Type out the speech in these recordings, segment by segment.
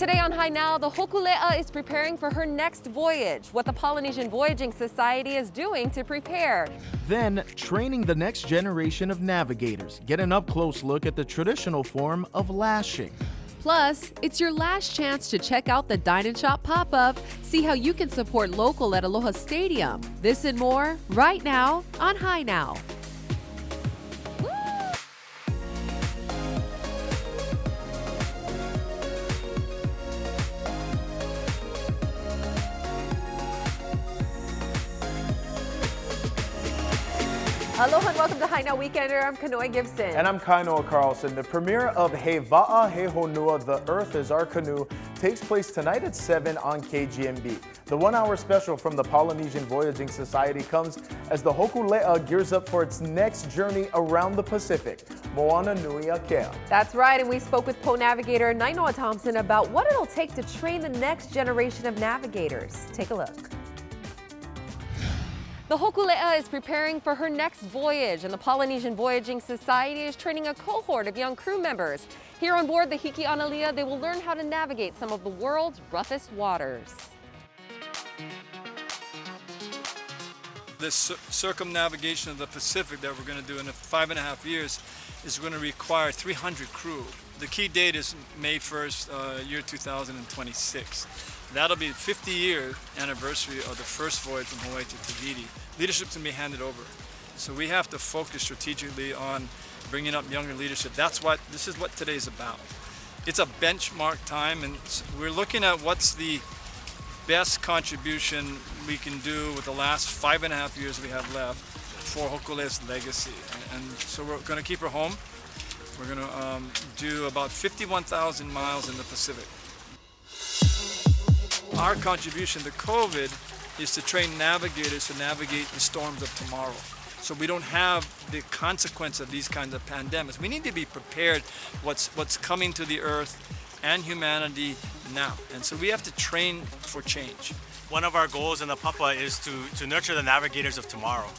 Today on Hi Now, the Hōkūleʻa is preparing for her next voyage, what the Polynesian Voyaging Society is doing to prepare. Then, training the next generation of navigators. Get an up-close look at the traditional form of lashing. Plus, it's your last chance to check out the Dine and Shop pop-up. See how you can support local at Aloha Stadium. This and more right now on Hi Now. Aloha and welcome to Hi Now Weekender. I'm Kanoe Gibson. And I'm Kainoa Carlson. The premiere of He Wa'a He Honua, The Earth is Our Canoe, takes place tonight at 7 on KGMB. The 1-hour special from the Polynesian Voyaging Society comes as the Hōkūleʻa gears up for its next journey around the Pacific. Moana Nui Akea. That's right, and we spoke with co-navigator Nainoa Thompson about what it'll take to train the next generation of navigators. Take a look. The Hōkūleʻa is preparing for her next voyage, and the Polynesian Voyaging Society is training a cohort of young crew members. Here on board the Hiki Analia, they will learn how to navigate some of the world's roughest waters. This circumnavigation of the Pacific that we're going to do in 5.5 years is going to require 300 crew. The key date is May 1st, year 2026. That'll be the 50-year anniversary of the first voyage from Hawaii to Tahiti. Leadership's going to be handed over. So we have to focus strategically on bringing up younger leadership. This is what today's about. It's a benchmark time, and we're looking at what's the best contribution we can do with the last 5.5 years we have left for Hkleas' legacy. And so we're going to keep her home. We're going to do about 51,000 miles in the Pacific. Our contribution to COVID is to train navigators to navigate the storms of tomorrow. So we don't have the consequence of these kinds of pandemics. We need to be prepared what's coming to the earth and humanity now. And so we have to train for change. One of our goals in the PopUp is to nurture the navigators of tomorrow.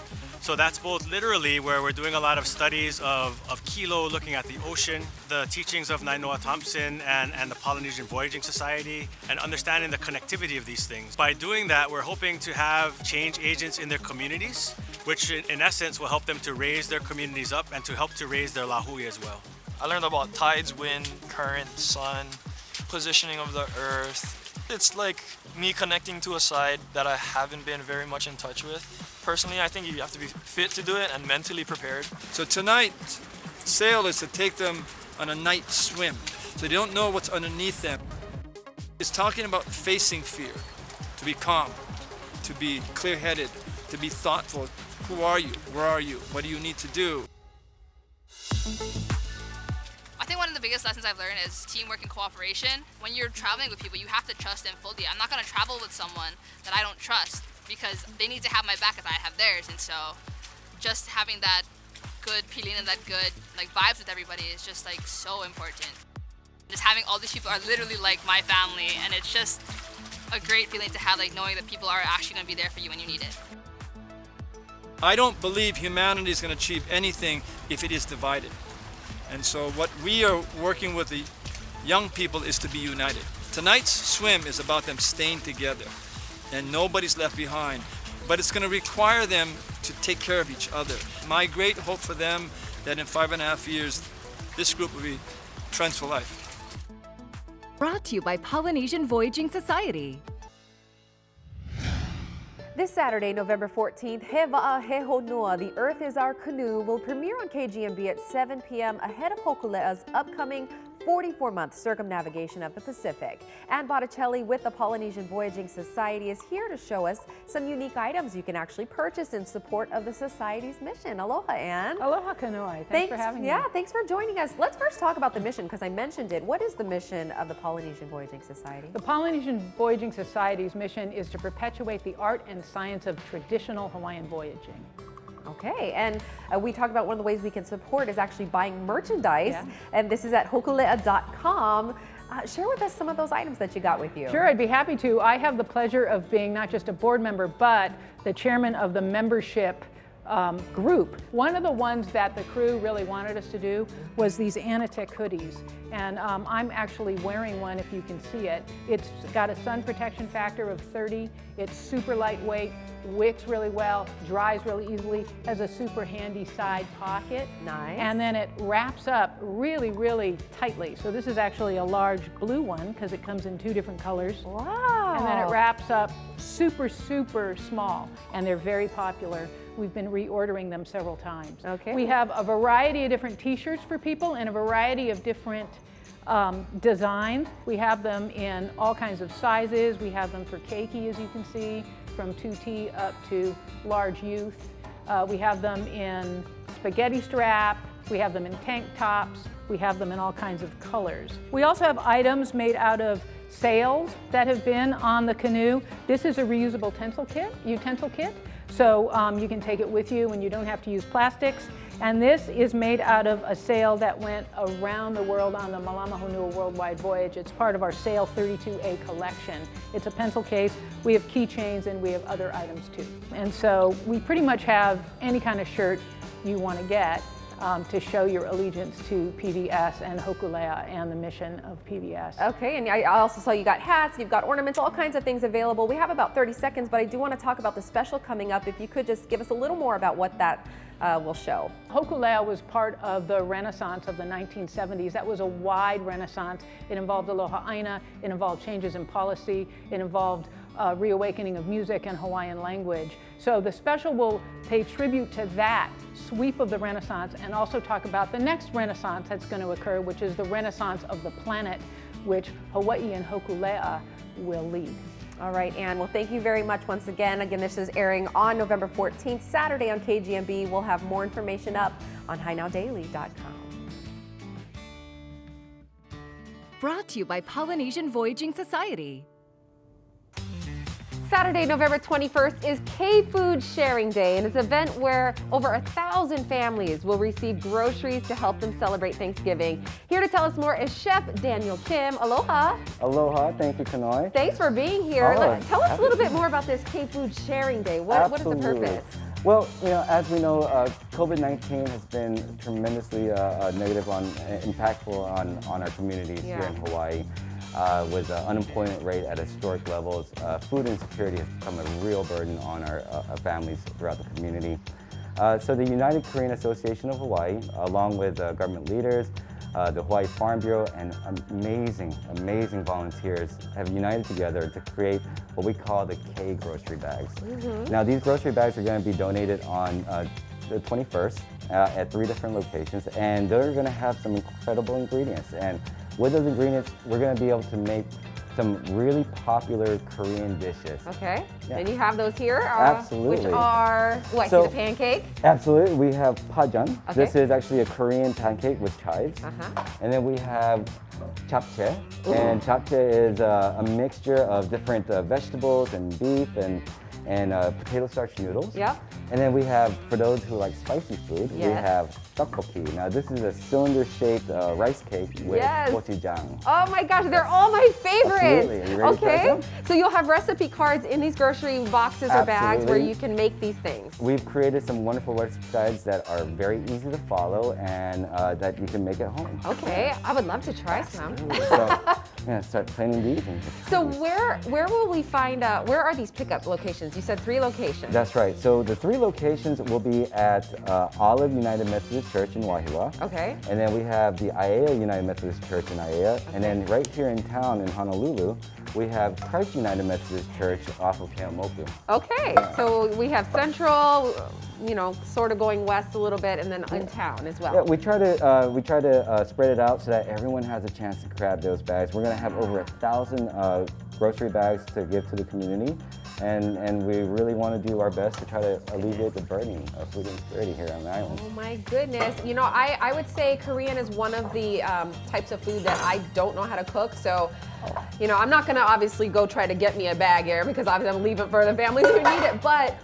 So that's both literally where we're doing a lot of studies of Kilo, looking at the ocean, the teachings of Nainoa Thompson and the Polynesian Voyaging Society, and understanding the connectivity of these things. By doing that, we're hoping to have change agents in their communities, which in essence will help them to raise their communities up and to help to raise their lahui as well. I learned about tides, wind, current, sun, positioning of the earth. It's like me connecting to a side that I haven't been very much in touch with. Personally, I think you have to be fit to do it and mentally prepared. So tonight's sail is to take them on a night swim, so they don't know what's underneath them. It's talking about facing fear, to be calm, to be clear-headed, to be thoughtful. Who are you? Where are you? What do you need to do? I think one of the biggest lessons I've learned is teamwork and cooperation. When you're traveling with people, you have to trust them fully. I'm not going to travel with someone that I don't trust because they need to have my back as I have theirs. And so just having that good feeling and that good vibes with everybody is just so important. Just having all these people are literally like my family, and it's just a great feeling to have, knowing that people are actually going to be there for you when you need it. I don't believe humanity is going to achieve anything if it is divided. And so what we are working with the young people is to be united. Tonight's swim is about them staying together and nobody's left behind. But it's going to require them to take care of each other. My great hope for them that in 5.5 years, this group will be friends for life. Brought to you by Polynesian Voyaging Society. This Saturday, November 14th, He Wa'a He Honua, The Earth is Our Canoe, will premiere on KGMB at 7 p.m. ahead of Hōkūleʻa's upcoming 44-month circumnavigation of the Pacific. Ann Botticelli with the Polynesian Voyaging Society is here to show us some unique items you can actually purchase in support of the Society's mission. Aloha, Ann. Aloha, Kanoe. Thanks for having me. Yeah, thanks for joining us. Let's first talk about the mission because I mentioned it. What is the mission of the Polynesian Voyaging Society? The Polynesian Voyaging Society's mission is to perpetuate the art and science of traditional Hawaiian voyaging. Okay, and we talked about one of the ways we can support is actually buying merchandise, and this is at hōkūleʻa.com. Share with us some of those items that you got with you. Sure, I'd be happy to. I have the pleasure of being not just a board member, but the chairman of the membership group. One of the ones that the crew really wanted us to do was these Anatech hoodies. And I'm actually wearing one, if you can see it. It's got a sun protection factor of 30. It's super lightweight, wicks really well, dries really easily, has a super handy side pocket. Nice. And then it wraps up really, really tightly. So this is actually a large blue one because it comes in 2 different colors. Wow. And then it wraps up super, super small. And they're very popular. We've been reordering them several times. Okay. We have a variety of different t-shirts for people and a variety of different designs. We have them in all kinds of sizes. We have them for keiki, as you can see, from 2T up to large youth. We have them in spaghetti strap. We have them in tank tops. We have them in all kinds of colors. We also have items made out of sails that have been on the canoe. This is a reusable utensil kit. So you can take it with you and you don't have to use plastics. And this is made out of a sail that went around the world on the Malama Honua Worldwide Voyage. It's part of our Sail 32A collection. It's a pencil case. We have keychains and we have other items too. And so we pretty much have any kind of shirt you want to get to show your allegiance to PVS and Hōkūleʻa and the mission of PVS. Okay, and I also saw you got hats, you've got ornaments, all kinds of things available. We have about 30 seconds, but I do want to talk about the special coming up. If you could just give us a little more about what that will show. Hōkūleʻa was part of the Renaissance of the 1970s. That was a wide Renaissance. It involved Aloha Aina, it involved changes in policy, it involved reawakening of music and Hawaiian language. So the special will pay tribute to that sweep of the Renaissance and also talk about the next Renaissance that's going to occur, which is the Renaissance of the planet, which Hawaii and Hōkūleʻa will lead. All right, Anne, well, thank you very much once again. Again, this is airing on November 14th, Saturday on KGMB. We'll have more information up on HiNowDaily.com. Brought to you by Polynesian Voyaging Society. Saturday, November 21st is K-Food Sharing Day, and it's an event where over 1,000 families will receive groceries to help them celebrate Thanksgiving. Here to tell us more is Chef Daniel Kim. Aloha. Aloha, thank you, Kanoi. Thanks for being here. Tell us a little bit more about this K-Food Sharing Day. What is the purpose? Well, as we know, COVID-19 has been tremendously impactful on our communities here in Hawaii. With unemployment rate at historic levels, food insecurity has become a real burden on our families throughout the community. So the United Korean Association of Hawaii, along with government leaders, the Hawaii Farm Bureau, and amazing volunteers have united together to create what we call the K grocery bags. Now these grocery bags are going to be donated on the 21st at 3 different locations, and they're going to have some incredible ingredients. And with those ingredients, we're going to be able to make some really popular Korean dishes. Okay, and you have those here? Absolutely. Which are, what, so, the pancake? Absolutely, we have pajang. Okay. This is actually a Korean pancake with chives. And then we have japchae. And japchae is a mixture of different vegetables and beef and potato starch noodles. And then we have, for those who like spicy food, we have tteokbokki. Now this is a cylinder-shaped rice cake with gochujang. Oh my gosh, they're all my favorites. Absolutely. Are you ready to try some? So you'll have recipe cards in these grocery boxes or bags where you can make these things. We've created some wonderful recipe guides that are very easy to follow and that you can make at home. Okay, I would love to try some. So, start planning these. So where will we find, where are these pickup locations? You said 3 locations. That's right. So the 3 locations will be at Olive United Methodist Church in Waihiwa. Okay. And then we have the Aiea United Methodist Church in Aiea. Okay. And then right here in town in Honolulu, we have Christ United Methodist Church off of Keaumoku. Okay. So we have Central, sort of going west a little bit, and then in town as well. Yeah, we try to spread it out so that everyone has a chance to grab those bags. We're going to have over 1,000 grocery bags to give to the community. And we really want to do our best to try to alleviate the burden of food insecurity here on the island. Oh my goodness. I would say Korean is one of the types of food that I don't know how to cook. So, I'm not going to obviously go try to get me a bag here because obviously I'm leaving for the families who need it. But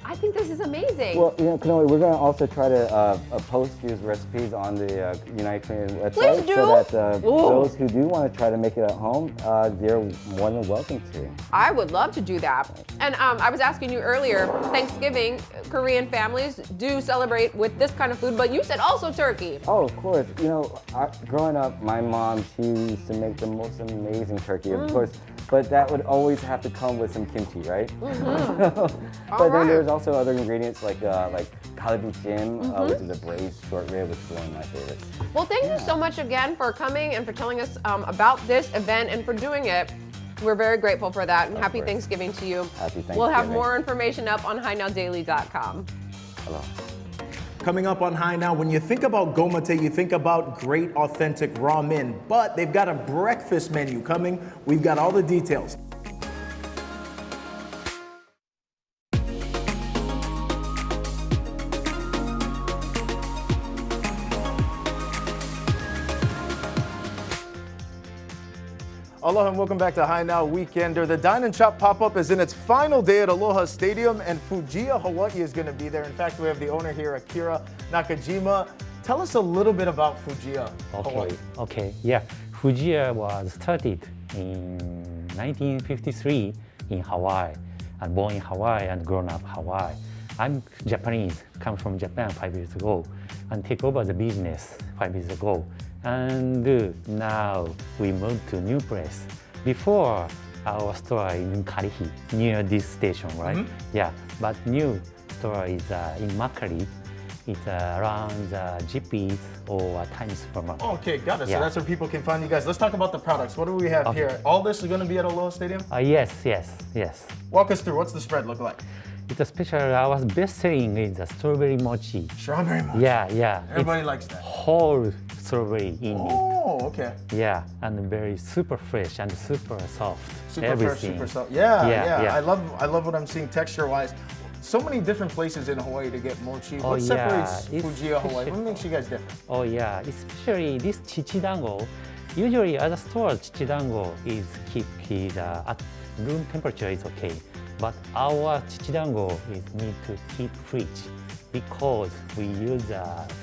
I think this is amazing. Well, Kanoe, we're going to also try to post these recipes on the United Korean website so that those who do want to try to make it at home, they're more than welcome to. I would love to do that. And I was asking you earlier, Thanksgiving, Korean families do celebrate with this kind of food, but you said also turkey. Oh, of course. Growing up, my mom, she used to make the most amazing turkey, of course. But that would always have to come with some kimchi, right? But then there's also other ingredients like kalbijim, which is a braised short rib, which is one of my favorites. Well, thank you so much again for coming and for telling us about this event and for doing it. We're very grateful for that, and happy Thanksgiving to you. Happy Thanksgiving. We'll have more information up on HiNowDaily.com. Hello. Coming up on High Now, when you think about Goma, you think about great, authentic ramen, but they've got a breakfast menu coming. We've got all the details. Aloha and welcome back to High Now Weekender. The Dine and Shop pop-up is in its final day at Aloha Stadium, and Fujiya, Hawaii is going to be there. In fact, we have the owner here, Akira Nakajima. Tell us a little bit about Fujiya, Hawaii. Okay, yeah. Fujiya was started in 1953 in Hawaii, and born in Hawaii and grown up Hawaii. I'm Japanese, come from Japan 5 years ago, and take over the business 5 years ago. And now we moved to new place. Before, our store in Karihi, near this station, right? Yeah, but new store is in Makari. It's around GPs or Times Supermarket. Okay, got it. Yeah. So that's where people can find you guys. Let's talk about the products. What do we have here? All this is going to be at Aloha Stadium? Yes. Walk us through. What's the spread look like? It's a special, our best selling is a strawberry mochi. Strawberry mochi? Yeah. Everybody likes that. Whole strawberry in it. Oh, okay. Yeah, and very super fresh and super soft. Super fresh, super soft. Yeah. I love what I'm seeing texture-wise. So many different places in Hawaii to get mochi. What separates Fujiya, Hawaii? What makes you guys different? Oh yeah, especially this chichidango. Usually other stores, chichidango is keep at room temperature is okay. But our chichidango is need to keep fridge because we use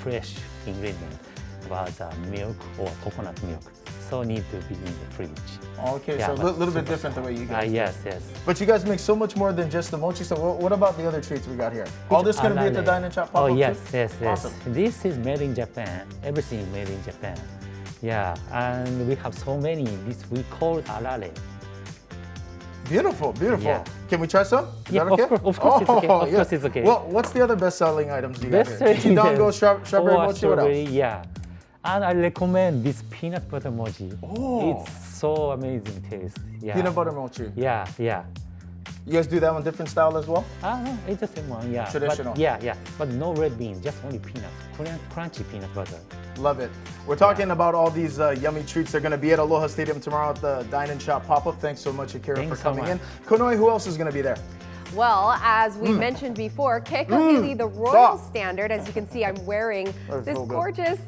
fresh ingredient, about milk or coconut milk. So need to be in the fridge. Okay, yeah, so a little bit different the way you guys do. Yes. But you guys make so much more than just the mochi. So what about the other treats we got here? All this going to be at the Dine and Shop pop-up? Oh yes. Awesome. This is made in Japan. Everything is made in Japan. Yeah, and we have so many. This we call arare. Beautiful. Yeah. Can we try some? Is that okay? Of course it's okay. Of course it's okay. Well, what's the other best-selling items you got here? Chichidango, strawberry mochi, what else? Yeah. And I recommend this peanut butter mochi. Oh. It's so amazing taste. Yeah. Peanut butter mochi. Yeah. You guys do that one different style as well? No, it's the same one, yeah. Traditional. But, but no red beans, just only peanuts. Crunchy peanut butter. Love it. We're talking about all these yummy treats. They're going to be at Aloha Stadium tomorrow at the Dine and Shop pop-up. Thanks so much, Akira, for coming in. Konoe, who else is going to be there? Well, as we mentioned before, Hkleas, the royal standard. As you can see, I'm wearing this gorgeous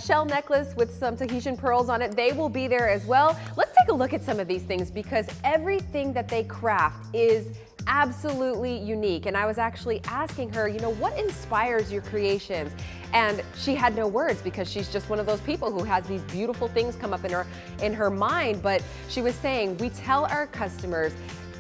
shell necklace with some Tahitian pearls on it. They will be there as well. Let's take a look at some of these things because everything that they craft is absolutely unique. And I was actually asking her, what inspires your creations? And she had no words because she's just one of those people who has these beautiful things come up in her mind. But she was saying, we tell our customers,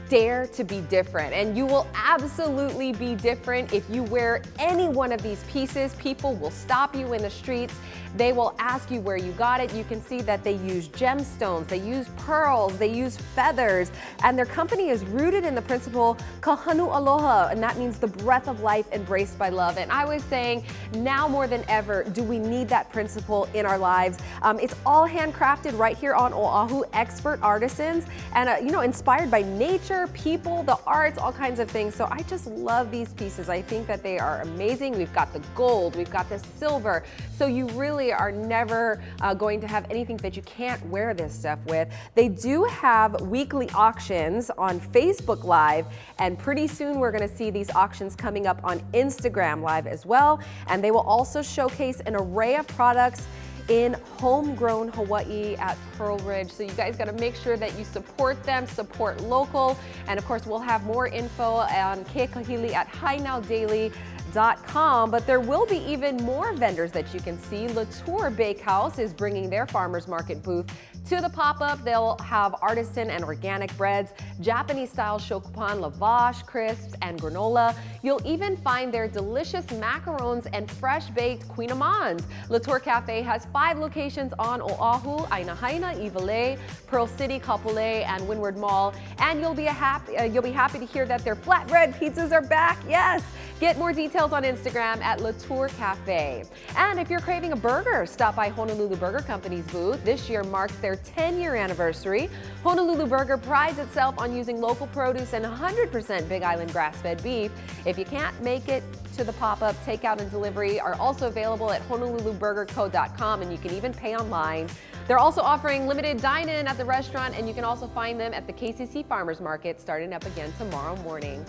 dare to be different, and you will absolutely be different if you wear any one of these pieces. People will stop you in the streets. They will ask you where you got it. You can see that they use gemstones, they use pearls, they use feathers, and their company is rooted in the principle Kahanu Aloha, and that means the breath of life embraced by love. And I was saying, now more than ever, do we need that principle in our lives? It's all handcrafted right here on Oahu, expert artisans, and inspired by nature, people, the arts, all kinds of things. So I just love these pieces. I think that they are amazing. We've got the gold, we've got the silver, so you really are never going to have anything that you can't wear this stuff with. They do have weekly auctions on Facebook Live, and pretty soon we're going to see these auctions coming up on Instagram Live as well. And they will also showcase an array of products in homegrown Hawaii at Pearl Ridge. So you guys got to make sure that you support them, support local. And of course, we'll have more info on Ke'Kahili at HiNowDaily.com, but there will be even more vendors that you can see. Latour Bakehouse is bringing their farmers market booth to the pop-up. They'll have artisan and organic breads, Japanese-style shokupan, lavash, crisps, and granola. You'll even find their delicious macarons and fresh-baked Queen Amans. Latour Cafe has 5 locations on Oahu, Ainahaina, Iwalei, Pearl City, Kapolei, and Windward Mall. And you'll be happy to hear that their flatbread pizzas are back. Yes! Get more details on Instagram at Latour Cafe. And if you're craving a burger, stop by Honolulu Burger Company's booth. This year marks their 10-year anniversary. Honolulu Burger prides itself on using local produce and 100% Big Island grass-fed beef. If you can't make it to the pop-up, takeout and delivery are also available at honoluluburgerco.com, and you can even pay online. They're also offering limited dine-in at the restaurant, and you can also find them at the KCC Farmers Market starting up again tomorrow morning.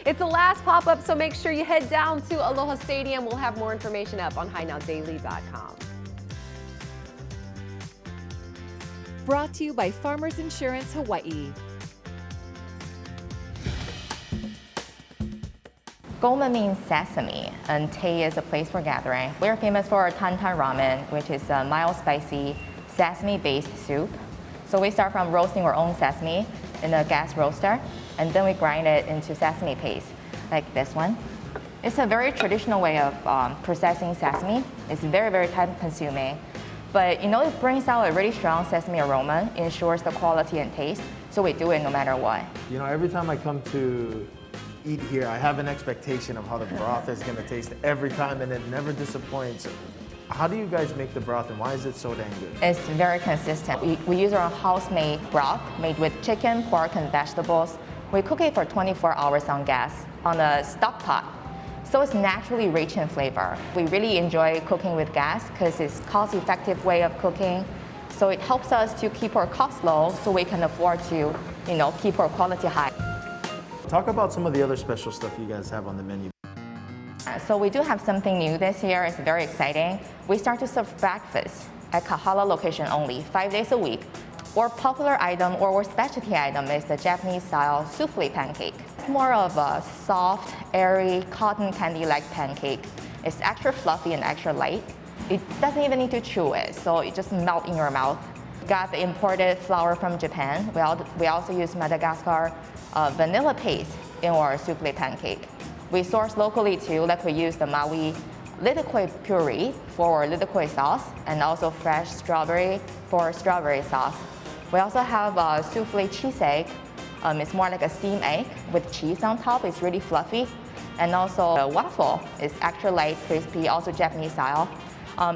It's the last pop-up, so make sure you head down to Aloha Stadium. We'll have more information up on HiNowDaily.com. Brought to you by Farmers Insurance Hawaii. Goma means sesame, and Te is a place for gathering. We're famous for our tantan ramen, which is a mild spicy sesame-based soup. So we start from roasting our own sesame in a gas roaster, and then we grind it into sesame paste, like this one. It's a very traditional way of processing sesame. It's very, very time-consuming. But it brings out a really strong sesame aroma, ensures the quality and taste, so we do it no matter what. Every time I come to eat here, I have an expectation of how the broth is going to taste every time, and it never disappoints. How do you guys make the broth, and why is it so dang good? It's very consistent. We use our house-made broth made with chicken, pork, and vegetables. We cook it for 24 hours on gas on a stock pot. So it's naturally rich in flavor. We really enjoy cooking with gas because it's a cost-effective way of cooking. So it helps us to keep our costs low so we can afford to, keep our quality high. Talk about some of the other special stuff you guys have on the menu. So we do have something new this year. It's very exciting. We start to serve breakfast at Kahala location only, 5 days a week. Our popular item or our specialty item is the Japanese-style souffle pancake. It's more of a soft, airy, cotton candy-like pancake. It's extra fluffy and extra light. It doesn't even need to chew it, so it just melts in your mouth. Got the imported flour from Japan. We also use Madagascar vanilla paste in our souffle pancake. We source locally too, like we use the Maui lidokoe puree for lidokoe sauce, and also fresh strawberry for strawberry sauce. We also have a souffle cheese egg. It's more like a steamed egg with cheese on top. It's really fluffy. And also a waffle is extra light, crispy, also Japanese style.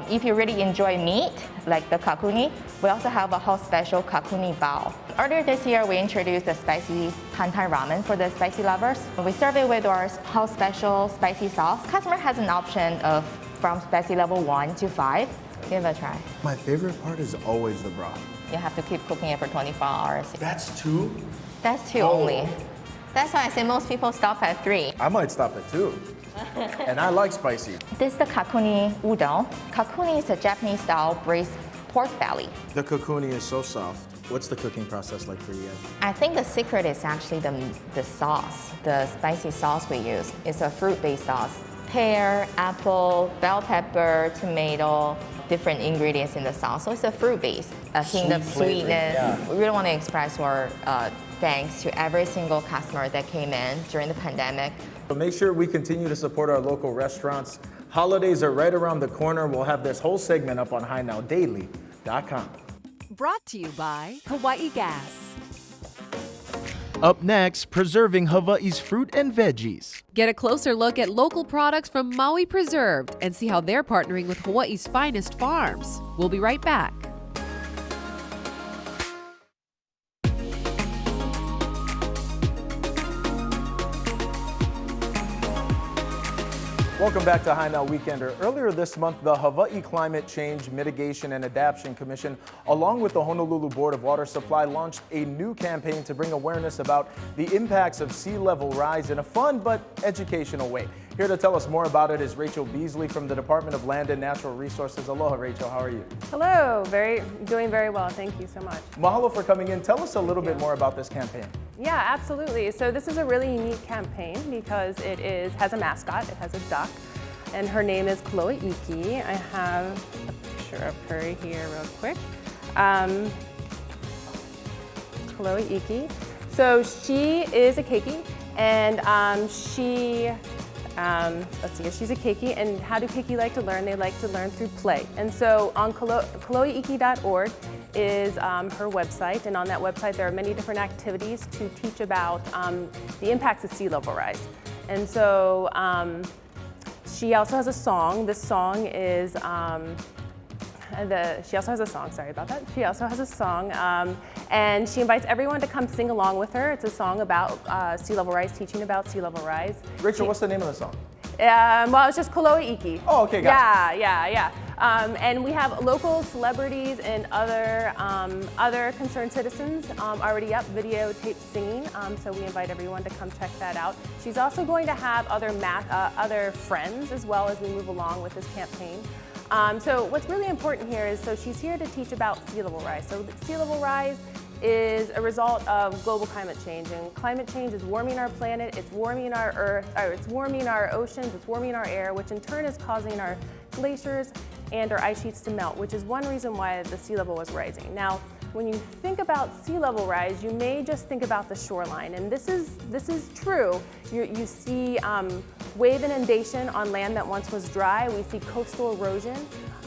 If you really enjoy meat, like the kakuni, we also have a house special kakuni bao. Earlier this year, we introduced the spicy tantan ramen for the spicy lovers. We serve it with our house special spicy sauce. Customer has an option of from spicy level 1 to 5. Give it a try. My favorite part is always the broth. You have to keep cooking it for 24 hours. That's 2? That's 2 only. That's why I say most people stop at 3. I might stop at 2. And I like spicy. This is the kakuni udon. Kakuni is a Japanese-style braised pork belly. The kakuni is so soft. What's the cooking process like for you guys? I think the secret is actually the sauce, the spicy sauce we use. It's a fruit-based sauce. Pear, apple, bell pepper, tomato, different ingredients in the sauce. So it's a fruit base, a hint of sweetness. Yeah. We really want to express our thanks to every single customer that came in during the pandemic. So make sure we continue to support our local restaurants. Holidays are right around the corner. We'll have this whole segment up on HiNowDaily.com. Brought to you by Hawaii Gas. Up next, preserving Hawaii's fruit and veggies. Get a closer look at local products from Maui Preserve and see how they're partnering with Hawaii's finest farms. We'll be right back. Welcome back to High Now Weekender. Earlier this month, the Hawaii Climate Change Mitigation and Adaptation Commission, along with the Honolulu Board of Water Supply, launched a new campaign to bring awareness about the impacts of sea level rise in a fun but educational way. Here to tell us more about it is Rachel Beasley from the Department of Land and Natural Resources. Aloha, Rachel. How are you? Hello. Doing very well. Thank you so much. Mahalo for coming in. Tell us a little bit more about this campaign. Yeah, absolutely. So this is a really unique campaign because it has a mascot. It has a duck, and her name is Hkleas. I have a picture of her here real quick. Hkleas. So she is a keiki, and let's see, she's a keiki, and how do keiki like to learn? They like to learn through play. And so on hkleaiki.org is her website, and on that website there are many different activities to teach about the impacts of sea level rise. And so she also has a song. This song is, she also has a song, sorry about that. She also has a song, and she invites everyone to come sing along with her. It's a song about sea level rise, teaching about sea level rise. Rachel, what's the name of the song? Well, it's just Hkleas. Oh, okay, gotcha. Yeah. And we have local celebrities and other concerned citizens already up videotaped singing, so we invite everyone to come check that out. She's also going to have other friends as well as we move along with this campaign. So what's really important here is, so she's here to teach about sea level rise. So sea level rise is a result of global climate change, and climate change is warming our planet, it's warming our earth, it's warming our oceans, it's warming our air, which in turn is causing our glaciers and our ice sheets to melt, which is one reason why the sea level is rising. Now, when you think about sea level rise, you may just think about the shoreline, and this is true. You see wave inundation on land that once was dry. We see coastal erosion,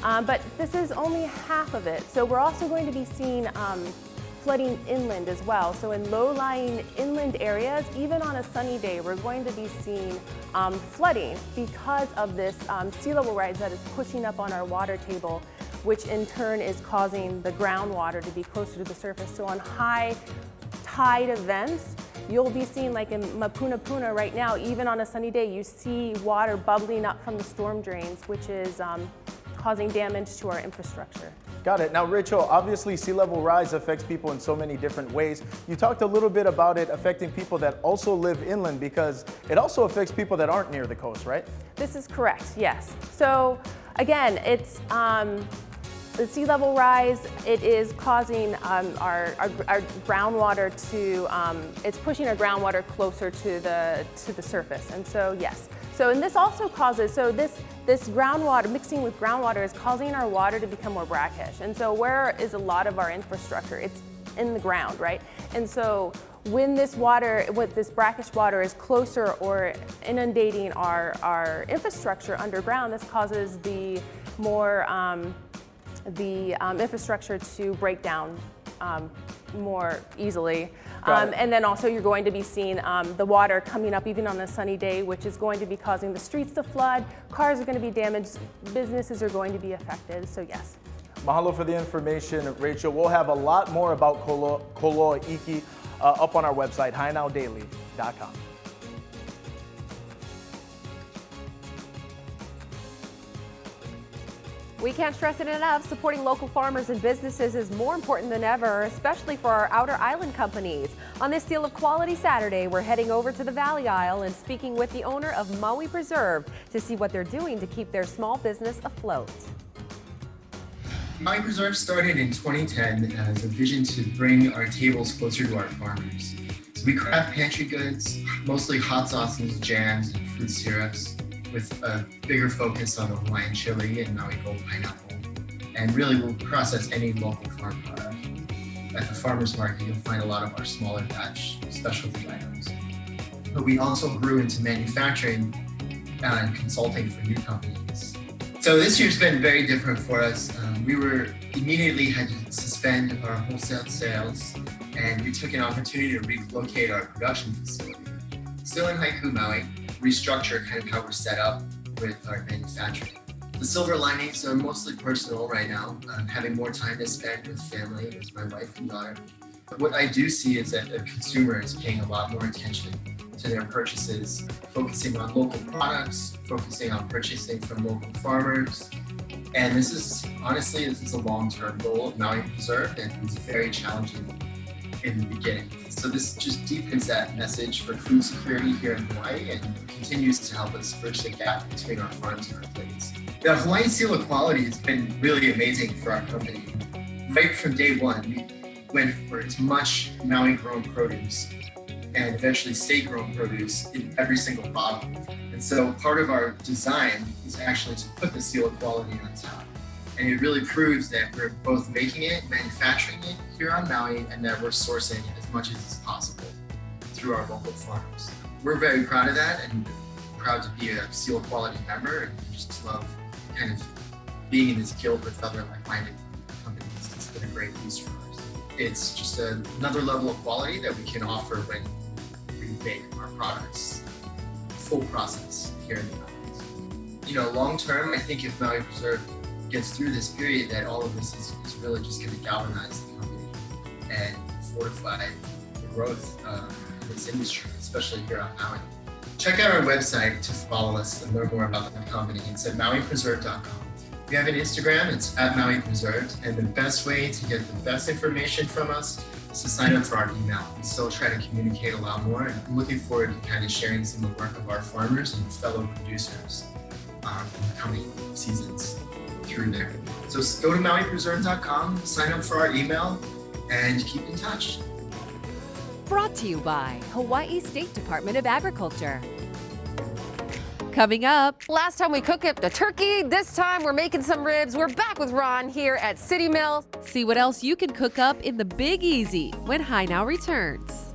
but this is only half of it. So we're also going to be seeing flooding inland as well. So in low-lying inland areas, even on a sunny day, we're going to be seeing flooding because of this sea level rise that is pushing up on our water table, which in turn is causing the groundwater to be closer to the surface. So on high tide events, you'll be seeing, like in Mapunapuna right now, even on a sunny day, you see water bubbling up from the storm drains, which is causing damage to our infrastructure. Got it. Now, Rachel, obviously sea level rise affects people in so many different ways. You talked a little bit about it affecting people that also live inland, because it also affects people that aren't near the coast, right? This is correct, yes. So again, it's the sea level rise, it is causing our groundwater to, it's pushing our groundwater closer to the surface. And so, yes. So, and this also causes, so this groundwater, mixing with groundwater is causing our water to become more brackish. And so where is a lot of our infrastructure? It's in the ground, right? And so when this water, with this brackish water is closer or inundating our infrastructure underground, this causes the more, infrastructure to break down more easily. And then also you're going to be seeing the water coming up even on a sunny day, which is going to be causing the streets to flood, cars are going to be damaged, businesses are going to be affected, so yes. Mahalo for the information, Rachel. We'll have a lot more about Hkleas up on our website, HighNowDaily.com. We can't stress it enough, supporting local farmers and businesses is more important than ever, especially for our outer island companies. On this Seal of Quality Saturday, we're heading over to the Valley Isle and speaking with the owner of Maui Preserve to see what they're doing to keep their small business afloat. Maui Preserve started in 2010 as a vision to bring our tables closer to our farmers. So we craft pantry goods, mostly hot sauces, jams, and fruit syrups, with a bigger focus on the Hawaiian chili and Maui Gold pineapple. And really, we'll process any local farm product. At the farmer's market, you'll find a lot of our smaller batch specialty items. But we also grew into manufacturing and consulting for new companies. So this year's been very different for us. We immediately had to suspend our wholesale sales, and we took an opportunity to relocate our production facility. Still in Haiku, Maui, restructure kind of how we're set up with our manufacturing. The silver linings are mostly personal right now. I'm having more time to spend with family, with my wife and daughter. What I do see is that the consumer is paying a lot more attention to their purchases, focusing on local products, focusing on purchasing from local farmers. And this is a long-term goal of Maui Preserve, and it's very challenging in the beginning. So this just deepens that message for food security here in Hawaii and continues to help us bridge the gap between our farms and our plates. The Hawaiian seal of quality has been really amazing for our company. Right from day one, we went for as much Maui-grown produce and eventually state-grown produce in every single bottle. And so part of our design is actually to put the seal of quality on top. And it really proves that we're both making it, manufacturing it here on Maui, and that we're sourcing as much as is possible through our local farms. We're very proud of that and proud to be a seal quality member, and we just love kind of being in this guild with other like-minded companies. It's been a great boost for us. It's just another level of quality that we can offer when we make our products full process here in the mountains. You know, long term, I think if Maui Preserve gets through this period, that all of this is really just going to galvanize the company and fortify the growth of this industry, especially here on Maui. Check out our website to follow us and learn more about the company. It's at MauiPreserve.com. We have an Instagram, it's at Maui Preserve, and the best way to get the best information from us is to sign up for our email. We still try to communicate a lot more, and I'm looking forward to kind of sharing some of the work of our farmers and fellow producers in the coming seasons through there. So go to MauiPreserve.com, sign up for our email, and keep in touch. Brought to you by Hawaii State Department of Agriculture. Coming up, Last time we cooked up the turkey, this time we're making some ribs. We're back with Ron here at City Mill. see what else you can cook up in the Big Easy when High Now returns.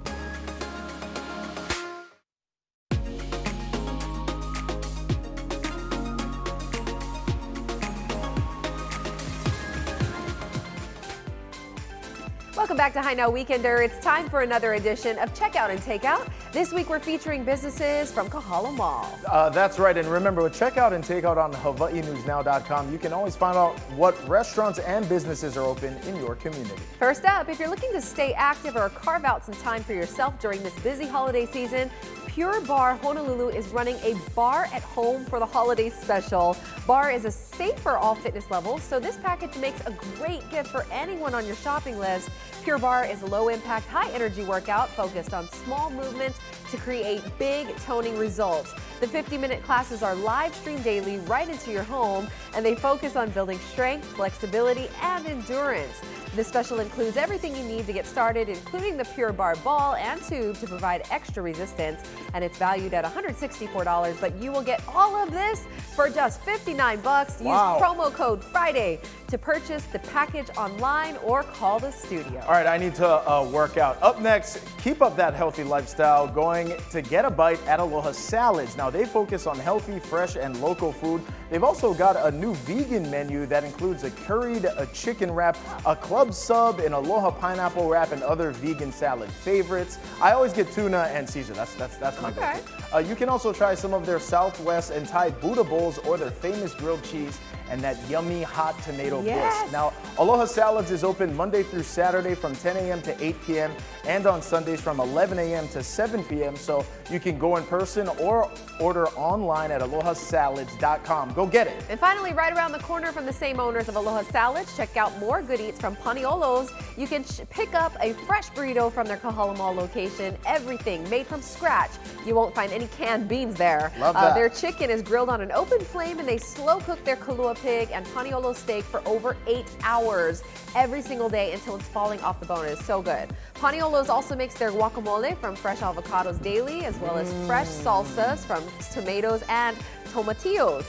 Welcome back to High Now Weekender. It's time for another edition of Checkout and Takeout. This week we're featuring businesses from Kahala Mall. That's right, and remember, with Checkout and Takeout on HawaiiNewsNow.com, you can always find out what restaurants and businesses are open in your community. First up, if you're looking to stay active or carve out some time for yourself during this busy holiday season, Pure Barre Honolulu is running a bar at home for the holiday special. Bar is a safe for all fitness levels, so this package makes a great gift for anyone on your shopping list. Pure Barre is a low-impact, high-energy workout focused on small movements to create big toning results. The 50-minute classes are live-streamed daily right into your home, and they focus on building strength, flexibility, and endurance. The special includes everything you need to get started, including the Pure Barre ball and tube to provide extra resistance, and it's valued at $164, but you will get all of this for just $59. Wow. Use promo code FRIDAY to purchase the package online or call the studio. All right, I need to work out. Up next, keep up that healthy lifestyle going to Get a Bite at Aloha Salads. Now, they focus on healthy, fresh, and local food. They've also got a new vegan menu that includes a curried chicken wrap, a club sub, an Aloha pineapple wrap, and other vegan salad favorites. I always get tuna and Caesar. That's my go-to. You can also try some of their Southwest and Thai Buddha bowls or their famous grilled cheese and that yummy hot tomato bliss. Now, Aloha Salads is open Monday through Saturday from 10 a.m. to 8 p.m. and on Sundays from 11 a.m. to 7 p.m. So you can go in person or order online at alohasalads.com. Go get it. And finally, right around the corner from the same owners of Aloha Salads, check out more good eats from Paniolo's. You can pick up a fresh burrito from their Kahala Mall location. Everything made from scratch. You won't find any canned beans there. Love that. Their chicken is grilled on an open flame, and they slow cook their kalua pig and Paniolo steak for over 8 hours every single day until it's falling off the bone. It is so good. Paniolo's also makes their guacamole from fresh avocados daily, as well as fresh salsas from tomatoes and tomatillos.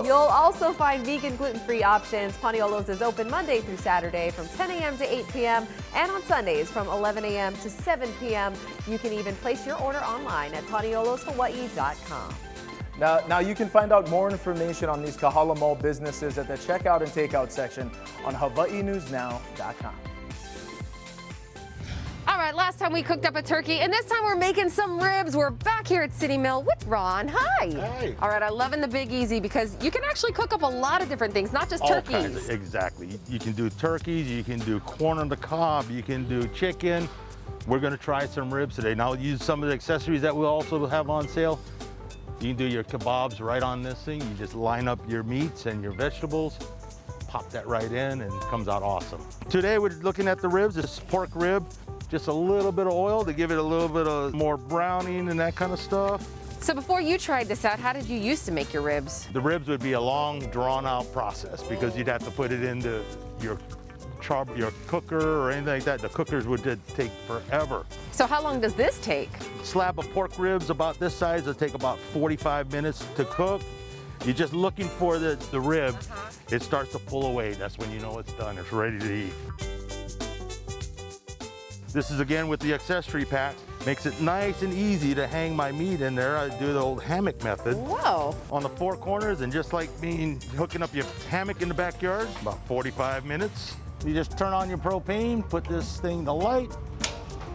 You'll also find vegan, gluten-free options. Paniolo's is open Monday through Saturday from 10 a.m. to 8 p.m. and on Sundays from 11 a.m. to 7 p.m. You can even place your order online at panioloshawaii.com. Now you can find out more information on these Kahala Mall businesses at the checkout and takeout section on HawaiiNewsNow.com. All right, last time we cooked up a turkey, and this time we're making some ribs. We're back here at City Mill with Ron. Hi. Hi. All right, I'm loving the Big Easy because you can actually cook up a lot of different things, not just All turkeys. kinds of- exactly. You can do turkeys, you can do corn on the cob, you can do chicken, We're gonna try some ribs today. Now, use some of the accessories that we'll also have on sale. You can do your kebabs right on this thing. You just line up your meats and your vegetables, pop that right in, and it comes out awesome. Today, we're looking at the ribs. This pork rib, just a little bit of oil to give it a little bit of more browning and that kind of stuff. So before you tried this out, how did you used to make your ribs? The ribs would be a long, drawn-out process because you'd have to put it into your cooker or anything like that. The cookers would take forever. So how long does this take? A slab of pork ribs about this size will take about 45 minutes to cook. You're just looking for the rib. It starts to pull away. That's when you know it's done. It's ready to eat. This is again with the accessory pack. Makes it nice and easy to hang my meat in there. I do the old hammock method. Whoa. On the four corners, and just like hooking up your hammock in the backyard, about 45 minutes. You just turn on your propane, put this thing to light,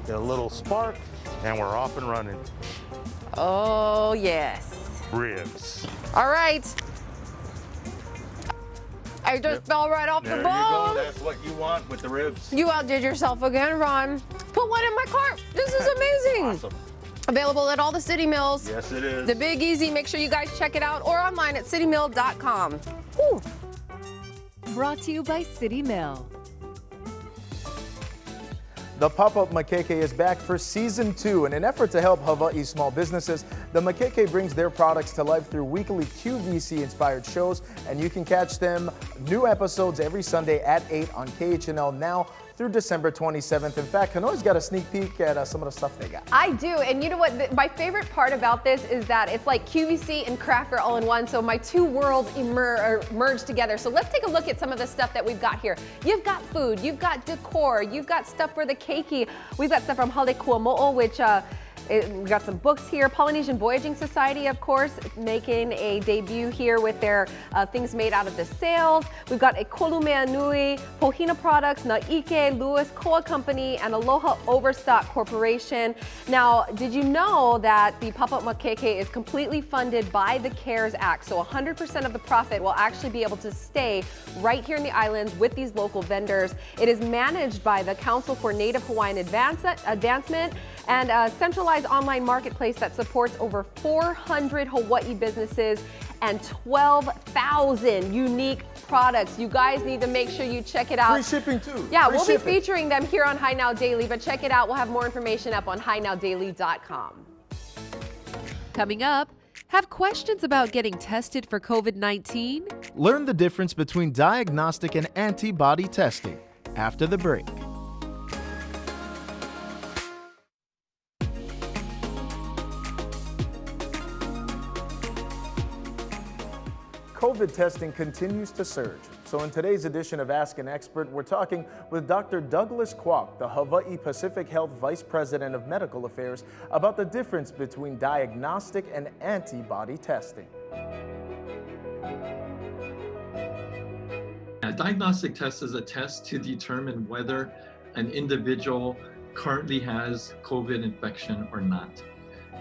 get a little spark, and we're off and running. Oh, yes. Ribs. All right. I just fell right off the bone. There you go. That's what you want with the ribs. You outdid yourself again, Ron. Put one in my cart. This is amazing. Awesome. Available at all the City Mills. Yes, it is. The Big Easy. Make sure you guys check it out or online at citymill.com. Whew. Brought to you by City Mill. The PopUp Mckay is back for season 2. In an effort to help Hawaii small businesses, the Mckay brings their products to life through weekly QVC-inspired shows, and you can catch them new episodes every Sunday at 8 on KHNL now through December 27th. In fact, Kanoi's got a sneak peek at some of the stuff they got. I do, and you know what? My favorite part about this is that it's like QVC and Craft Fair all in one, so my two worlds merge together. So let's take a look at some of the stuff that we've got here. You've got food, you've got decor, you've got stuff for the keiki. We've got stuff from Hkleas, which we've got some books here. Polynesian Voyaging Society, of course, making a debut here with their things made out of the sails. We've got Hkleas Nui, Pohina Products, Naike, Lewis Koa Company, and Aloha Overstock Corporation. Now, did you know that the PopUp Mckay is completely funded by the CARES Act? So 100% of the profit will actually be able to stay right here in the islands with these local vendors. It is managed by the Council for Native Hawaiian Advancement and a centralized online marketplace that supports over 400 Hawaii businesses and 12,000 unique products. You guys need to make sure you check it out. Free shipping too. Yeah, Free we'll shipping. be featuring them here on High Now Daily, but check it out. We'll have more information up on highnowdaily.com. Coming up, have questions about getting tested for COVID-19? Learn the difference between diagnostic and antibody testing after the break. COVID testing continues to surge. So in today's edition of Ask an Expert, we're talking with Dr. Douglas Kwok, the Hawaii Pacific Health Vice President of Medical Affairs, about the difference between diagnostic and antibody testing. A diagnostic test is a test to determine whether an individual currently has COVID infection or not.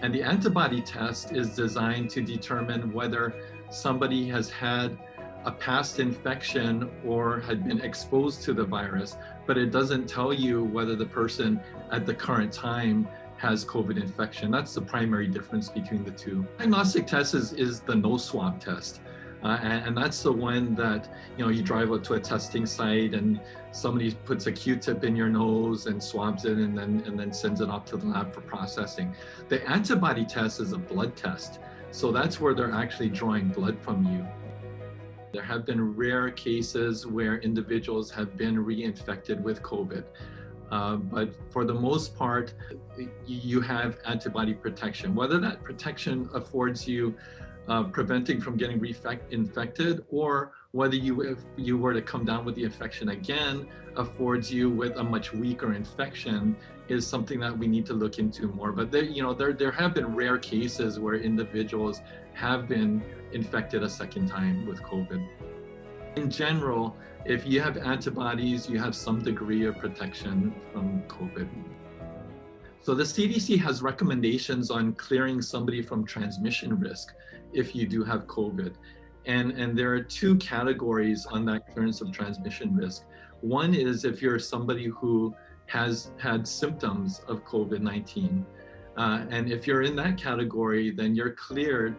And the antibody test is designed to determine whether somebody has had a past infection or had been exposed to the virus, but it doesn't tell you whether the person at the current time has COVID infection. That's the primary difference between the two. Diagnostic test is the nose swab test. And that's the one that, you drive up to a testing site and somebody puts a Q-tip in your nose and swabs it and then sends it off to the lab for processing. The antibody test is a blood test. So that's where they're actually drawing blood from you. There have been rare cases where individuals have been reinfected with COVID. But for the most part, you have antibody protection. Whether that protection affords you preventing from getting infected, or whether if you were to come down with the infection again, affords you with a much weaker infection, is something that we need to look into more. But there have been rare cases where individuals have been infected a second time with COVID. In general, if you have antibodies, you have some degree of protection from COVID. So the CDC has recommendations on clearing somebody from transmission risk if you do have COVID. And there are two categories on that clearance of transmission risk. One is if you're somebody who has had symptoms of COVID-19. And if you're in that category, then you're cleared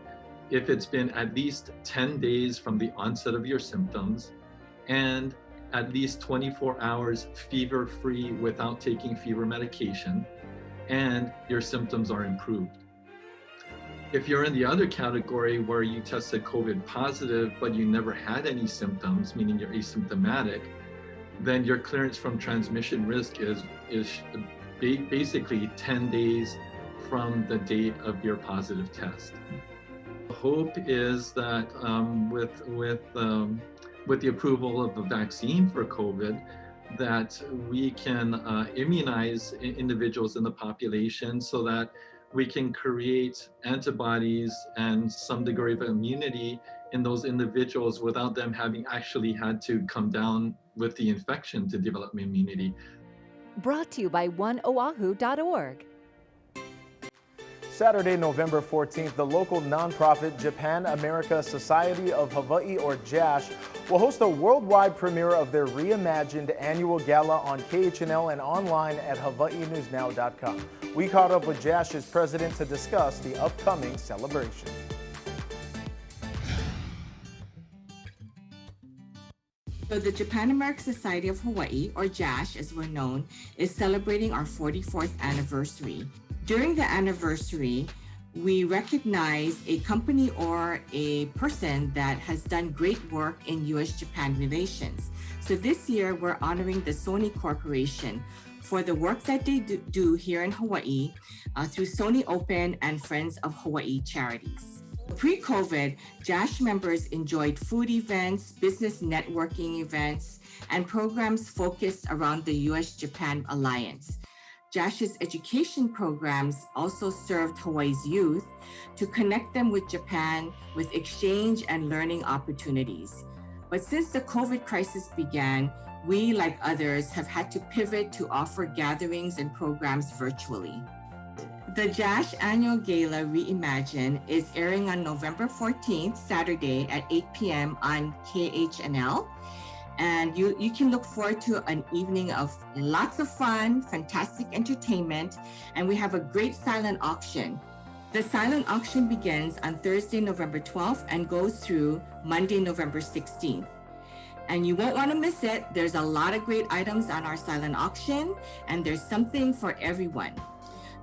if it's been at least 10 days from the onset of your symptoms and at least 24 hours fever-free without taking fever medication, and your symptoms are improved. If you're in the other category where you tested COVID positive, but you never had any symptoms, meaning you're asymptomatic, then your clearance from transmission risk is basically 10 days from the date of your positive test. The hope is that with the approval of a vaccine for COVID, that we can immunize individuals in the population so that we can create antibodies and some degree of immunity in those individuals without them having actually had to come down with the infection to develop immunity. Brought to you by oneoahu.org. Saturday, November 14th, the local nonprofit Japan America Society of Hawaii, or JASH, will host a worldwide premiere of their reimagined annual gala on KHNL and online at hawaiinewsnow.com. We caught up with JASH's president to discuss the upcoming celebration. So the Japan American Society of Hawaii, or JASH as we're known, is celebrating our 44th anniversary. During the anniversary, we recognize a company or a person that has done great work in U.S.-Japan relations. So this year, we're honoring the Sony Corporation for the work that they do here in Hawaii through Sony Open and Friends of Hawaii charities. Pre-COVID, JASH members enjoyed food events, business networking events, and programs focused around the U.S.-Japan alliance. JASH's education programs also served Hawaii's youth to connect them with Japan with exchange and learning opportunities. But since the COVID crisis began, we, like others, have had to pivot to offer gatherings and programs virtually. The JASH Annual Gala Reimagine is airing on November 14th, Saturday at 8 p.m. on KHNL. And you can look forward to an evening of lots of fun, fantastic entertainment, and we have a great silent auction. The silent auction begins on Thursday, November 12th and goes through Monday, November 16th. And you won't want to miss it. There's a lot of great items on our silent auction, and there's something for everyone.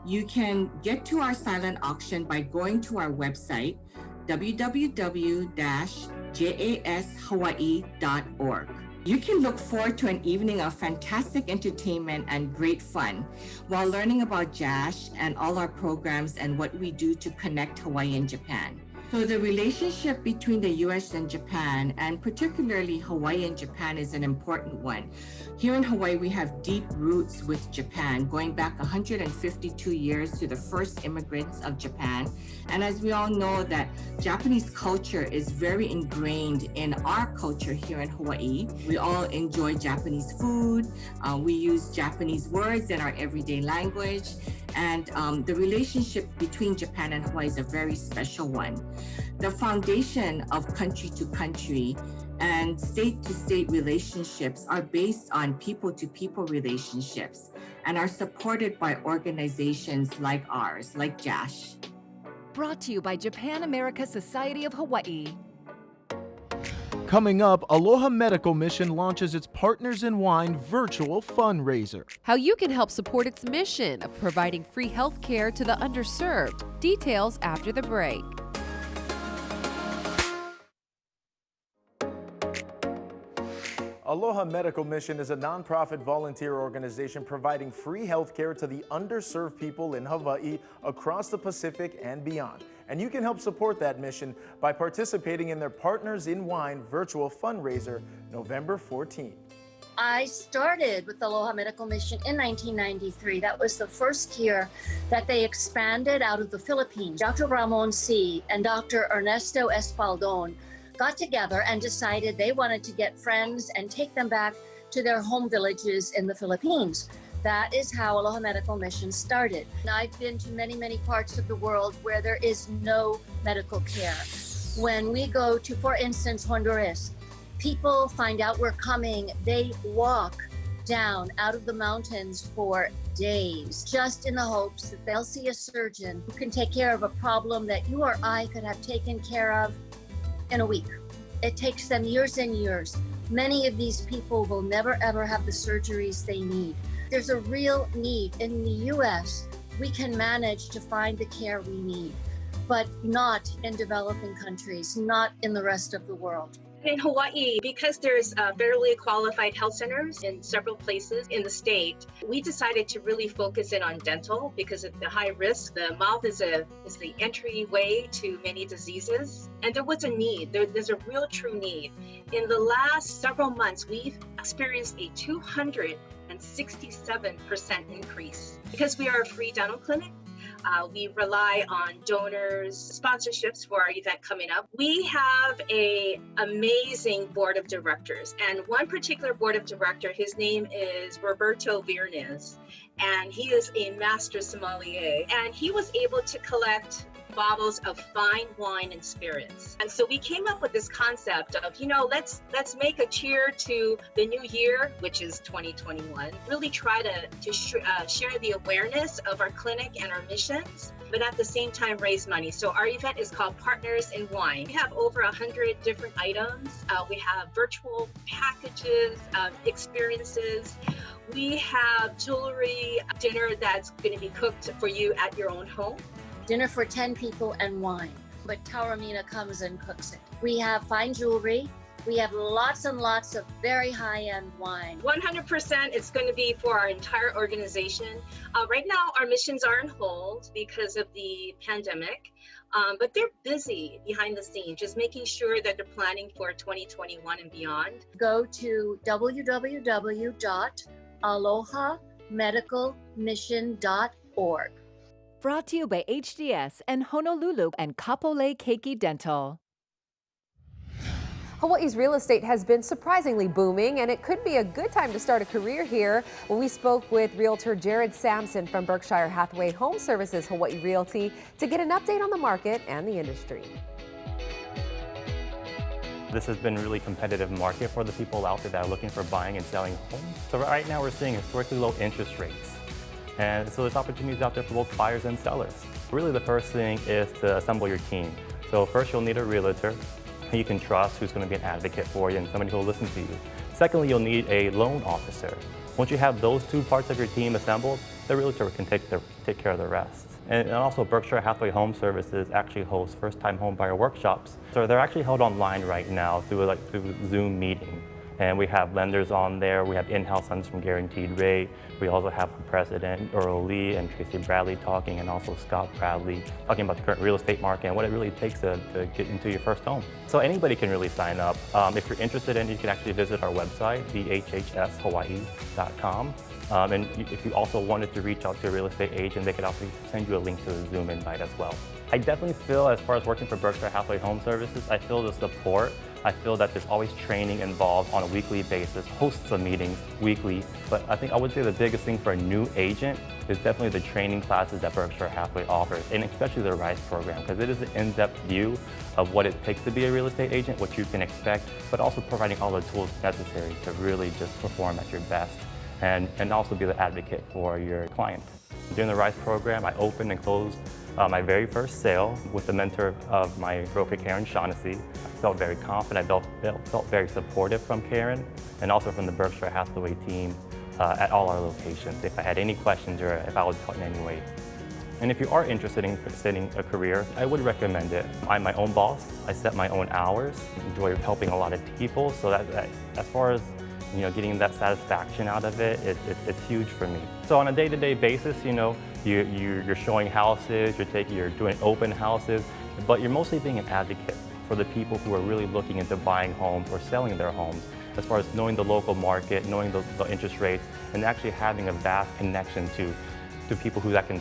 You can get to our silent auction by going to our website, www.jashawaii.org. You can look forward to an evening of fantastic entertainment and great fun while learning about JASH and all our programs and what we do to connect Hawaii and Japan. So the relationship between the US and Japan, and particularly Hawaii and Japan, is an important one. Here in Hawaii, we have deep roots with Japan, going back 152 years to the first immigrants of Japan. And as we all know, that Japanese culture is very ingrained in our culture here in Hawaii. We all enjoy Japanese food. We use Japanese words in our everyday language. And the relationship between Japan and Hawaii is a very special one. The foundation of country to country and state to state relationships are based on people to people relationships and are supported by organizations like ours, like JASH. Brought to you by Japan America Society of Hawaii. Coming up, Aloha Medical Mission launches its Partners in Wine virtual fundraiser. How you can help support its mission of providing free health care to the underserved. Details after the break. Aloha Medical Mission is a nonprofit volunteer organization providing free health care to the underserved people in Hawaii, across the Pacific, and beyond. And you can help support that mission by participating in their Partners in Wine virtual fundraiser November 14th. I started with Aloha Medical Mission in 1993. That was the first year that they expanded out of the Philippines. Dr. Ramon C. and Dr. Ernesto Espaldon got together and decided they wanted to get friends and take them back to their home villages in the Philippines. That is how Aloha Medical Mission started. And I've been to many, many parts of the world where there is no medical care. When we go to, for instance, Honduras, people find out we're coming, they walk down out of the mountains for days, just in the hopes that they'll see a surgeon who can take care of a problem that you or I could have taken care of in a week. It takes them years and years. Many of these people will never ever have the surgeries they need. There's a real need. In the US, we can manage to find the care we need, but not in developing countries, not in the rest of the world. In Hawaii, because there's federally qualified health centers in several places in the state, we decided to really focus in on dental because of the high risk. The mouth is the entryway to many diseases, and there was a need. There's a real true need. In the last several months, we've experienced a 267% increase. Because we are a free dental clinic, we rely on donors, sponsorships for our event coming up. We have an amazing board of directors, and one particular board of director, his name is Roberto Virnes, and he is a master sommelier, and he was able to collect bottles of fine wine and spirits. And so we came up with this concept of, let's make a cheer to the new year, which is 2021. Really try to share the awareness of our clinic and our missions, but at the same time raise money. So our event is called Partners in Wine. We have over 100 different items. We have virtual packages, experiences. We have jewelry, dinner that's going to be cooked for you at your own home. Dinner for 10 people and wine, but Taormina comes and cooks it. We have fine jewelry. We have lots and lots of very high-end wine. 100% it's going to be for our entire organization. Right now, our missions are on hold because of the pandemic, but they're busy behind the scenes, just making sure that they're planning for 2021 and beyond. Go to www.alohamedicalmission.org. Brought to you by HDS and Honolulu and Kapolei Keiki Dental. Hawaii's real estate has been surprisingly booming, and it could be a good time to start a career here. Well, we spoke with realtor Jared Sampson from Berkshire Hathaway Home Services Hawaii Realty to get an update on the market and the industry. This has been a really competitive market for the people out there that are looking for buying and selling homes. So right now we're seeing historically low interest rates. And so there's opportunities out there for both buyers and sellers. Really the first thing is to assemble your team. So first you'll need a realtor who you can trust, who's going to be an advocate for you and somebody who will listen to you. Secondly, you'll need a loan officer. Once you have those two parts of your team assembled, the realtor can take care of the rest. And also Berkshire Hathaway Home Services actually hosts first-time home buyer workshops. So they're actually held online right now through Zoom meeting. And we have lenders on there. We have in-house lenders from Guaranteed Rate. We also have the president, Earl Lee, and Tracy Bradley talking, and also Scott Bradley talking about the current real estate market and what it really takes to get into your first home. So anybody can really sign up. If you're interested in it, you can actually visit our website, thhhshawaii.com. And if you also wanted to reach out to a real estate agent, they could also send you a link to the Zoom invite as well. I definitely feel, as far as working for Berkshire Hathaway Home Services, I feel the support. I feel that there's always training involved on a weekly basis, hosts of meetings weekly. But I think I would say the biggest thing for a new agent is definitely the training classes that Berkshire Hathaway offers, and especially the RISE program, because it is an in-depth view of what it takes to be a real estate agent, what you can expect, but also providing all the tools necessary to really just perform at your best and also be the advocate for your client. During the RISE program, I opened and closed my very first sale with the mentor of my broker, Karen Shaughnessy. I felt very confident. I felt very supportive from Karen and also from the Berkshire Hathaway team at all our locations if I had any questions or if I was taught in any way. And if you are interested in pursuing a career, I would recommend it. I'm my own boss. I set my own hours. I enjoy helping a lot of people. So that as far as getting that satisfaction out of it, it's huge for me. So on a day-to-day basis, you're showing houses, you're doing open houses, but you're mostly being an advocate for the people who are really looking into buying homes or selling their homes, as far as knowing the local market, knowing the interest rates, and actually having a vast connection to people that can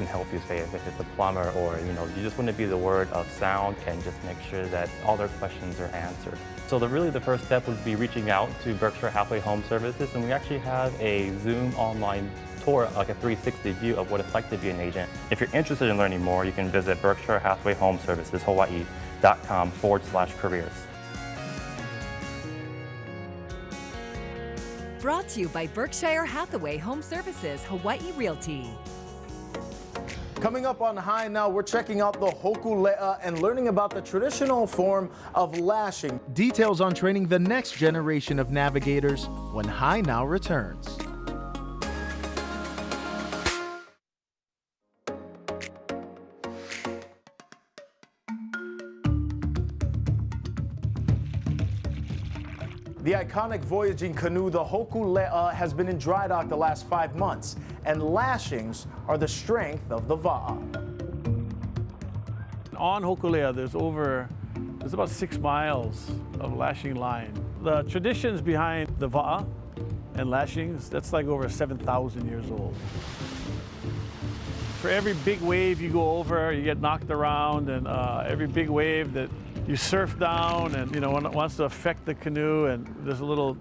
help you, say if it's a plumber or you just want to be the word of sound and just make sure that all their questions are answered. So the first step would be reaching out to Berkshire Hathaway Home Services, and we actually have a Zoom online tour, like a 360 view of what it's like to be an agent. If you're interested in learning more, you can visit Berkshire Hathaway Home Services Hawaii.com/careers. Brought to you by Berkshire Hathaway Home Services, Hawaii Realty. Coming up on High Now, we're checking out the Hōkūleʻa and learning about the traditional form of lashing. Details on training the next generation of navigators when High Now returns. The iconic voyaging canoe, the Hōkūleʻa, has been in dry dock the last 5 months, and lashings are the strength of the va'a. On Hōkūleʻa, there's about 6 miles of lashing line. The traditions behind the va'a and lashings, that's like over 7,000 years old. For every big wave you go over, you get knocked around, and every big wave that you surf down and when it wants to affect the canoe and there's a little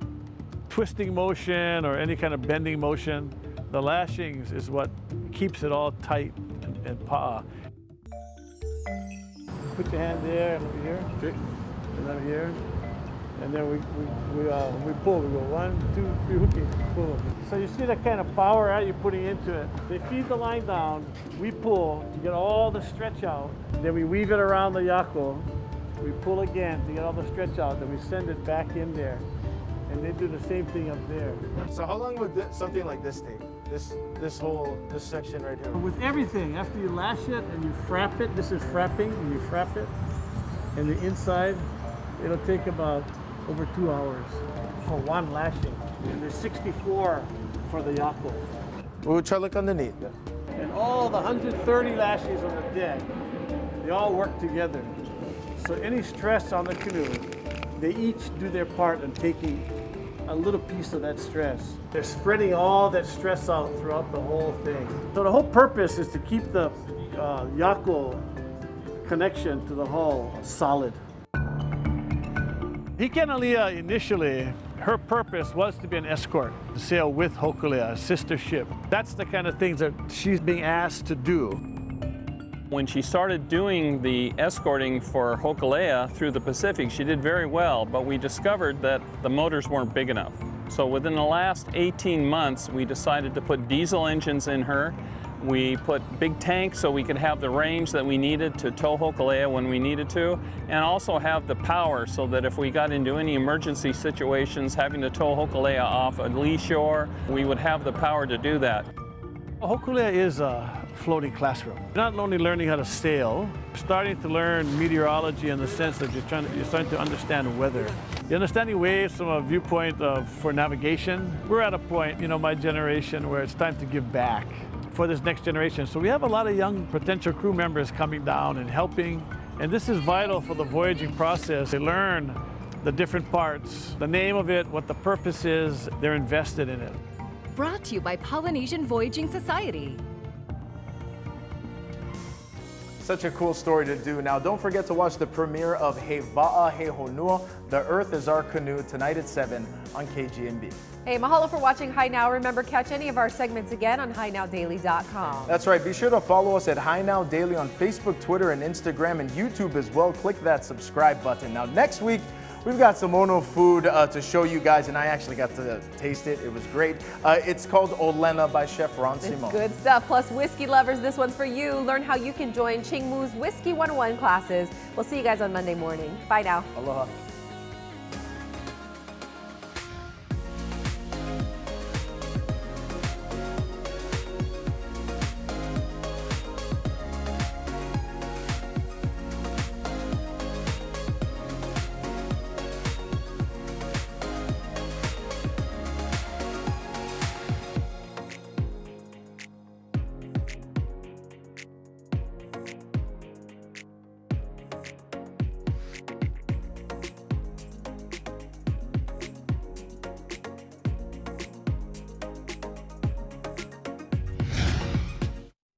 twisting motion or any kind of bending motion, the lashings is what keeps it all tight and pa'a. Put your hand there and over here, and over here, and then we pull. We go 1, 2, 3, hooking, pull. So you see that kind of power you're putting into it. They feed the line down, we pull to get all the stretch out, then we weave it around the yako. We pull again to get all the stretch out, then we send it back in there. And they do the same thing up there. So how long would something like this take? This section right here? With everything, after you lash it and you frap it, this is frapping, and you frap it, and the inside, it'll take about over 2 hours for one lashing. And there's 64 for the yako. We'll try to look underneath. And all the 130 lashings on the deck, they all work together. So any stress on the canoe, they each do their part in taking a little piece of that stress. They're spreading all that stress out throughout the whole thing. So the whole purpose is to keep the yako connection to the hull solid. Hkleas initially, her purpose was to be an escort, to sail with Hōkūleʻa, a sister ship. That's the kind of things that she's being asked to do. When she started doing the escorting for Hkleas through the Pacific, she did very well, but we discovered that the motors weren't big enough. So within the last 18 months, we decided to put diesel engines in her. We put big tanks so we could have the range that we needed to tow Hkleas when we needed to, and also have the power so that if we got into any emergency situations having to tow Hkleas off a lee shore, we would have the power to do that. Hkleas is a floating classroom. You're not only learning how to sail, you're starting to learn meteorology in the sense that you're starting to understand weather. You're understanding waves from a viewpoint for navigation. We're at a point, my generation, where it's time to give back for this next generation. So we have a lot of young potential crew members coming down and helping, and this is vital for the voyaging process. They learn the different parts, the name of it, what the purpose is, they're invested in it. Brought to you by Polynesian Voyaging Society. Such a cool story to do. Now, don't forget to watch the premiere of He Va'a He Honua, The Earth is Our Canoe, tonight at 7 on KGMB. Hey, mahalo for watching High Now. Remember, catch any of our segments again on HighNowDaily.com. That's right. Be sure to follow us at High Now Daily on Facebook, Twitter, and Instagram, and YouTube as well. Click that subscribe button. Now, next week, we've got some Ono food to show you guys, and I actually got to taste it. It was great. It's called Olena by Chef Ron Simon. It's good stuff. Plus, whiskey lovers, this one's for you. Learn how you can join Chingmu's Whiskey 101 classes. We'll see you guys on Monday morning. Bye now. Aloha.